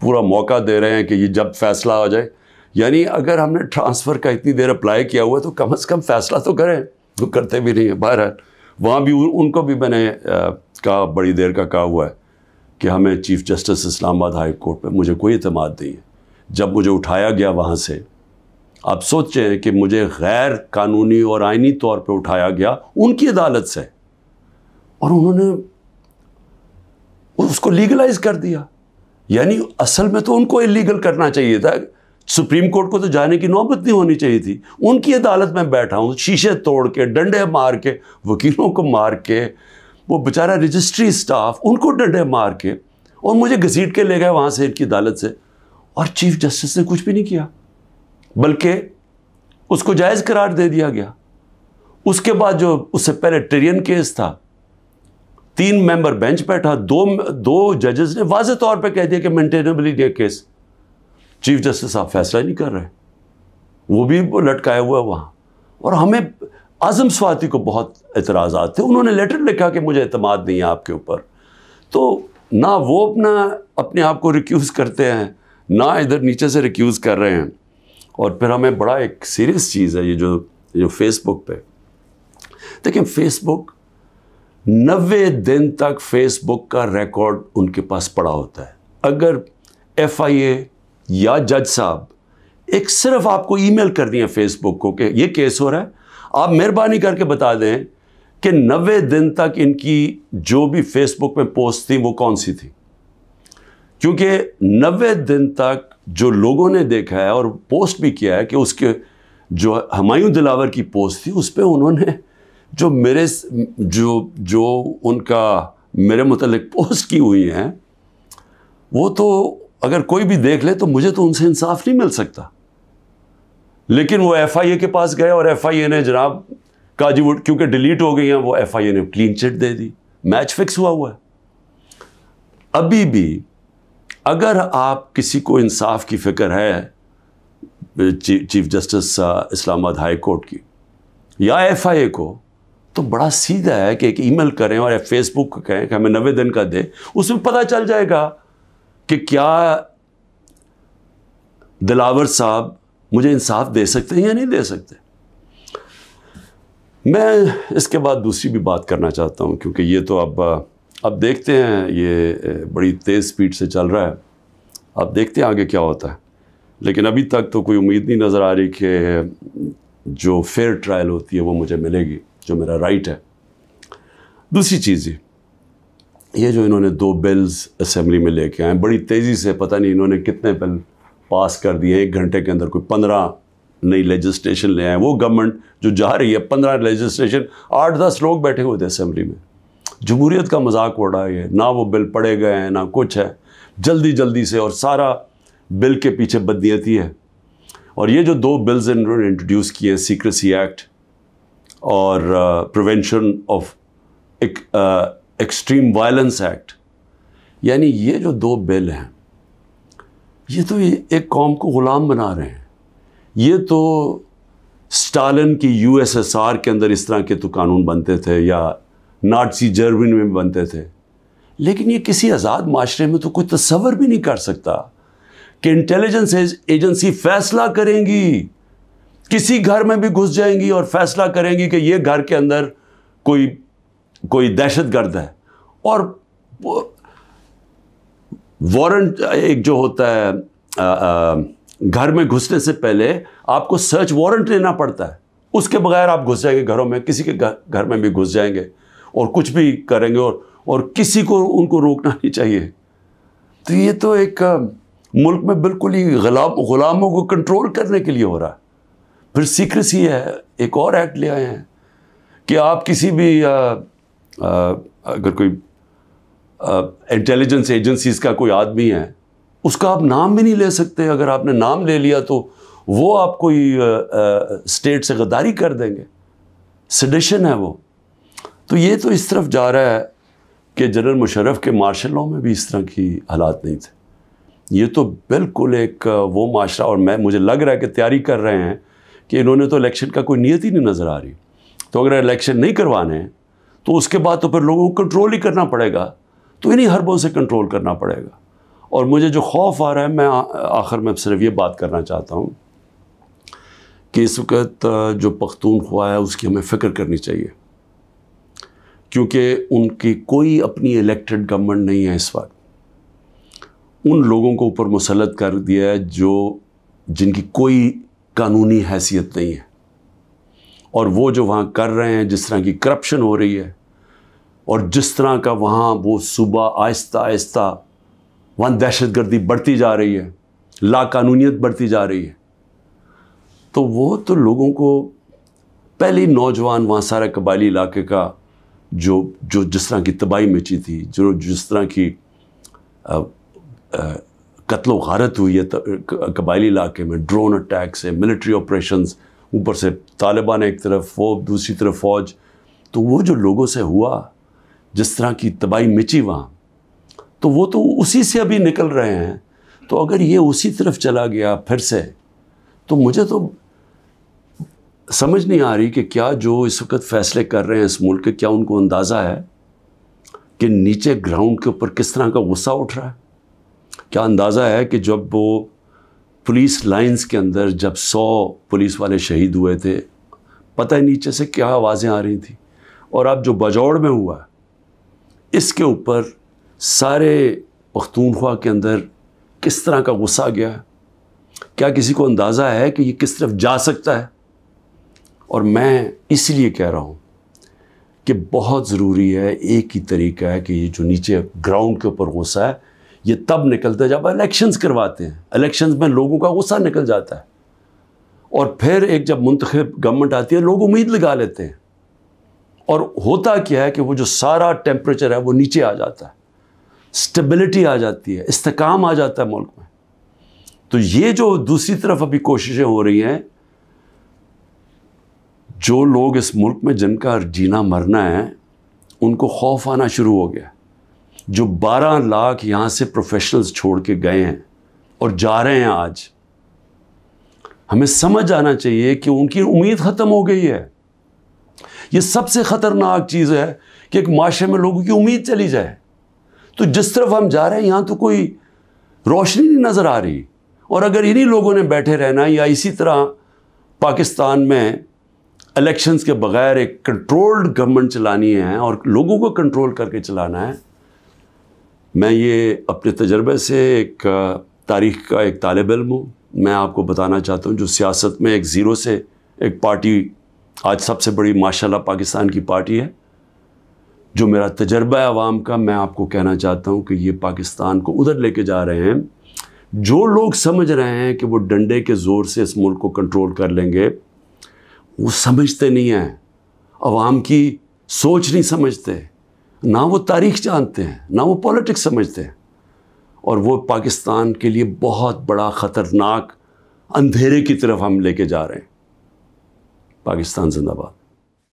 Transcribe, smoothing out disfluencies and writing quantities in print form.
پورا موقع دے رہے ہیں کہ یہ جب فیصلہ ہو جائے. یعنی اگر ہم نے ٹرانسفر کا اتنی دیر اپلائی کیا ہوا ہے تو کم از کم فیصلہ تو کریں. تو کرتے بھی نہیں ہیں. بہرحال وہاں بھی ان کو بھی میں نے کہا, بڑی دیر کا کہا ہوا ہے کہ ہمیں چیف جسٹس اسلام آباد ہائی کورٹ پہ مجھے کوئی اعتماد نہیں ہے. جب مجھے اٹھایا گیا وہاں سے, آپ سوچیں کہ مجھے غیر قانونی اور آئینی طور پہ اٹھایا گیا ان کی عدالت سے, اور انہوں نے اس کو لیگلائز کر دیا. یعنی اصل میں تو ان کو اللیگل کرنا چاہیے تھا. سپریم کورٹ کو تو جانے کی نوبت نہیں ہونی چاہیے تھی. ان کی عدالت میں بیٹھا ہوں, شیشے توڑ کے, ڈنڈے مار کے, وکیلوں کو مار کے, وہ بیچارہ رجسٹری اسٹاف ان کو ڈنڈے مار کے, اور مجھے گھسیٹ کے لے گئے وہاں سے ان کی عدالت سے. اور چیف جسٹس نے کچھ بھی نہیں کیا, بلکہ اس کو جائز قرار دے دیا گیا. اس کے بعد جو اس سے پہلے ٹرین کیس تھا, 3 ممبر بینچ بیٹھا, دو ججز نے واضح طور پہ کہہ دیا کہ مینٹینیبل ہے کیس. چیف جسٹس صاحب فیصلہ نہیں کر رہے, وہ بھی لٹکائے ہوا وہاں. اور ہمیں اعظم سواتی کو بہت اعتراضات تھے. انہوں نے لیٹر لکھا کہ مجھے اعتماد نہیں ہے آپ کے اوپر. تو نہ وہ اپنے آپ کو ریکیوز کرتے ہیں, نہ ادھر نیچے سے ریکیوز کر رہے ہیں. اور پھر ہمیں بڑا ایک سیریس چیز ہے یہ جو فیس بک پہ دیکھیں, فیس بک 90 دن تک فیس بک کا ریکارڈ ان کے پاس پڑا ہوتا ہے. اگر FIA یا جج صاحب ایک صرف آپ کو ای میل کر دیں فیس بک کو کہ یہ کیس ہو رہا ہے, آپ مہربانی کر کے بتا دیں کہ 90 دن تک ان کی جو بھی فیس بک میں پوسٹ تھی وہ کون سی تھی. کیونکہ 90 دن تک جو لوگوں نے دیکھا ہے اور پوسٹ بھی کیا ہے کہ اس کے جو ہمایوں دلاور کی پوسٹ تھی اس پہ انہوں نے جو ان کا میرے متعلق پوسٹ کی ہوئی ہیں, وہ تو اگر کوئی بھی دیکھ لے تو مجھے تو ان سے انصاف نہیں مل سکتا. لیکن وہ FIA کے پاس گئے اور FIA نے جناب کہا جی وہ کیونکہ ڈیلیٹ ہو گئی ہیں, وہ FIA نے کلین چٹ دے دی. میچ فکس ہوا ہے. ابھی بھی اگر آپ کسی کو انصاف کی فکر ہے چیف جسٹس اسلام آباد ہائی کورٹ کی یا FIA کو, تو بڑا سیدھا ہے کہ ایک ای میل کریں اور فیس بک کو کہیں کہ ہمیں 90 دن کا دے. اس میں پتہ چل جائے گا کہ کیا دلاور صاحب مجھے انصاف دے سکتے ہیں یا نہیں دے سکتے. میں اس کے بعد دوسری بھی بات کرنا چاہتا ہوں, کیونکہ یہ تو اب دیکھتے ہیں, یہ بڑی تیز سپیڈ سے چل رہا ہے. اب دیکھتے ہیں آگے کیا ہوتا ہے. لیکن ابھی تک تو کوئی امید نہیں نظر آ رہی کہ جو فیئر ٹرائل ہوتی ہے وہ مجھے ملے گی, جو میرا رائٹ ہے. دوسری چیز یہ جو انہوں نے 2 بلز اسمبلی میں لے کے آئے بڑی تیزی سے, پتہ نہیں انہوں نے کتنے بل پاس کر دیے 1 گھنٹے کے اندر, کوئی 15 نئی لیجسلیشن لے آئے. وہ گورنمنٹ جو جا رہی ہے 15 لیجسلیشن, 8-10 لوگ بیٹھے ہوئے تھے اسمبلی میں. جمہوریت کا مذاق اڑ رہا ہے. نہ وہ بل پڑھے گئے ہیں نہ کچھ ہے, جلدی سے, اور سارا بل کے پیچھے بدنیتی ہے. اور یہ جو 2 بلز انہوں نے انٹروڈیوس کیے ہیں, سیکریسی ایکٹ اور prevention of extreme violence act, یعنی یہ جو 2 بل ہیں یہ تو ایک قوم کو غلام بنا رہے ہیں. یہ تو اسٹالن کی USSR کے اندر اس طرح کے تو قانون بنتے تھے, یا نازی جرمنی میں بنتے تھے. لیکن یہ کسی آزاد معاشرے میں تو کوئی تصور بھی نہیں کر سکتا کہ انٹیلیجنس ایجنسی فیصلہ کریں گی, کسی گھر میں بھی گھس جائیں گی اور فیصلہ کریں گی کہ یہ گھر کے اندر کوئی دہشت گرد ہے, اور وارنٹ ایک جو ہوتا ہے گھر میں گھسنے سے پہلے آپ کو سرچ وارنٹ لینا پڑتا ہے. اس کے بغیر آپ گھس جائیں گے گھروں میں, کسی کے گھر میں بھی گھس جائیں گے اور کچھ بھی کریں گے, اور کسی کو ان کو روکنا نہیں چاہیے. تو یہ تو ایک ملک میں بالکل ہی غلاموں کو کنٹرول کرنے کے لیے ہو رہا ہے. پھر سیکریسی ہے, ایک اور ایکٹ لے آئے ہیں کہ آپ کسی بھی اگر کوئی انٹیلیجنس ایجنسیز کا کوئی آدمی ہے, اس کا آپ نام بھی نہیں لے سکتے. اگر آپ نے نام لے لیا تو وہ آپ کوئی اسٹیٹ سے غداری کر دیں گے, سیڈیشن ہے وہ. تو یہ تو اس طرف جا رہا ہے کہ جنرل مشرف کے مارشل لاء میں بھی اس طرح کی حالات نہیں تھے. یہ تو بالکل ایک وہ معاشرہ, اور مجھے لگ رہا ہے کہ تیاری کر رہے ہیں کہ انہوں نے تو الیکشن کا کوئی نیت ہی نہیں نظر آ رہی. تو اگر الیکشن نہیں کروانے تو اس کے بعد تو پھر لوگوں کو کنٹرول ہی کرنا پڑے گا, تو انہیں حربوں سے کنٹرول کرنا پڑے گا. اور مجھے جو خوف آ رہا ہے، میں آخر میں صرف یہ بات کرنا چاہتا ہوں کہ اس وقت جو پختونخوا ہے اس کی ہمیں فکر کرنی چاہیے، کیونکہ ان کی کوئی اپنی الیکٹڈ گورنمنٹ نہیں ہے اس وقت. ان لوگوں کو اوپر مسلط کر دیا ہے جن کی کوئی قانونی حیثیت نہیں ہے، اور وہ جو وہاں کر رہے ہیں، جس طرح کی کرپشن ہو رہی ہے اور جس طرح کا وہاں وہ صوبہ آہستہ آہستہ وہاں دہشت گردی بڑھتی جا رہی ہے، لا قانونیت بڑھتی جا رہی ہے، تو وہ تو لوگوں کو پہلی نوجوان وہاں سارے قبائلی علاقے کا جو جس طرح کی تباہی مچی تھی، جس طرح کی قتل و غارت ہوئی ہے قبائلی علاقے میں، ڈرون اٹیک سے، ملٹری آپریشنز، اوپر سے طالبان ایک طرف، وہ دوسری طرف فوج، تو وہ جو لوگوں سے ہوا، جس طرح کی تباہی مچی وہاں، تو وہ تو اسی سے ابھی نکل رہے ہیں. تو اگر یہ اسی طرف چلا گیا پھر سے، تو مجھے تو سمجھ نہیں آ رہی کہ کیا جو اس وقت فیصلے کر رہے ہیں اس ملک کے، کیا ان کو اندازہ ہے کہ نیچے گراؤنڈ کے اوپر کس طرح کا غصہ اٹھ رہا ہے؟ کیا اندازہ ہے کہ جب وہ پولیس لائنز کے اندر جب 100 پولیس والے شہید ہوئے تھے، پتہ ہے نیچے سے کیا آوازیں آ رہی تھیں؟ اور اب جو بجوڑ میں ہوا، اس کے اوپر سارے پختونخوا کے اندر کس طرح کا غصہ گیا ہے؟ کیا کسی کو اندازہ ہے کہ یہ کس طرف جا سکتا ہے؟ اور میں اس لیے کہہ رہا ہوں کہ بہت ضروری ہے، ایک ہی طریقہ ہے کہ یہ جو نیچے گراؤنڈ کے اوپر غصہ ہے، یہ تب نکلتا ہے جب الیکشنز کرواتے ہیں. الیکشنز میں لوگوں کا غصہ نکل جاتا ہے، اور پھر ایک جب منتخب گورنمنٹ آتی ہے، لوگ امید لگا لیتے ہیں، اور ہوتا کیا ہے کہ وہ جو سارا ٹیمپریچر ہے وہ نیچے آ جاتا ہے، سٹیبلٹی آ جاتی ہے، استحکام آ جاتا ہے ملک میں. تو یہ جو دوسری طرف ابھی کوششیں ہو رہی ہیں، جو لوگ اس ملک میں جن کا جینا مرنا ہے، ان کو خوف آنا شروع ہو گیا. جو 12 لاکھ یہاں سے پروفیشنلز چھوڑ کے گئے ہیں اور جا رہے ہیں، آج ہمیں سمجھ آنا چاہیے کہ ان کی امید ختم ہو گئی ہے. یہ سب سے خطرناک چیز ہے کہ ایک معاشرے میں لوگوں کی امید چلی جائے. تو جس طرف ہم جا رہے ہیں، یہاں تو کوئی روشنی نہیں نظر آ رہی. اور اگر انہی لوگوں نے بیٹھے رہنا یا اسی طرح پاکستان میں الیکشنز کے بغیر ایک کنٹرولڈ گورنمنٹ چلانی ہے اور لوگوں کو کنٹرول کر کے چلانا ہے، میں یہ اپنے تجربے سے ایک تاریخ کا ایک طالب علم ہوں، میں آپ کو بتانا چاہتا ہوں، جو سیاست میں ایک زیرو سے ایک پارٹی آج سب سے بڑی ماشاءاللہ پاکستان کی پارٹی ہے، جو میرا تجربہ ہے عوام کا، میں آپ کو کہنا چاہتا ہوں کہ یہ پاکستان کو ادھر لے کے جا رہے ہیں. جو لوگ سمجھ رہے ہیں کہ وہ ڈنڈے کے زور سے اس ملک کو کنٹرول کر لیں گے، وہ سمجھتے نہیں ہیں، عوام کی سوچ نہیں سمجھتے، نہ وہ تاریخ جانتے ہیں، نہ وہ پولیٹکس سمجھتے ہیں، اور وہ پاکستان کے لیے بہت بڑا خطرناک اندھیرے کی طرف ہم لے کے جا رہے ہیں. پاکستان زندہ باد.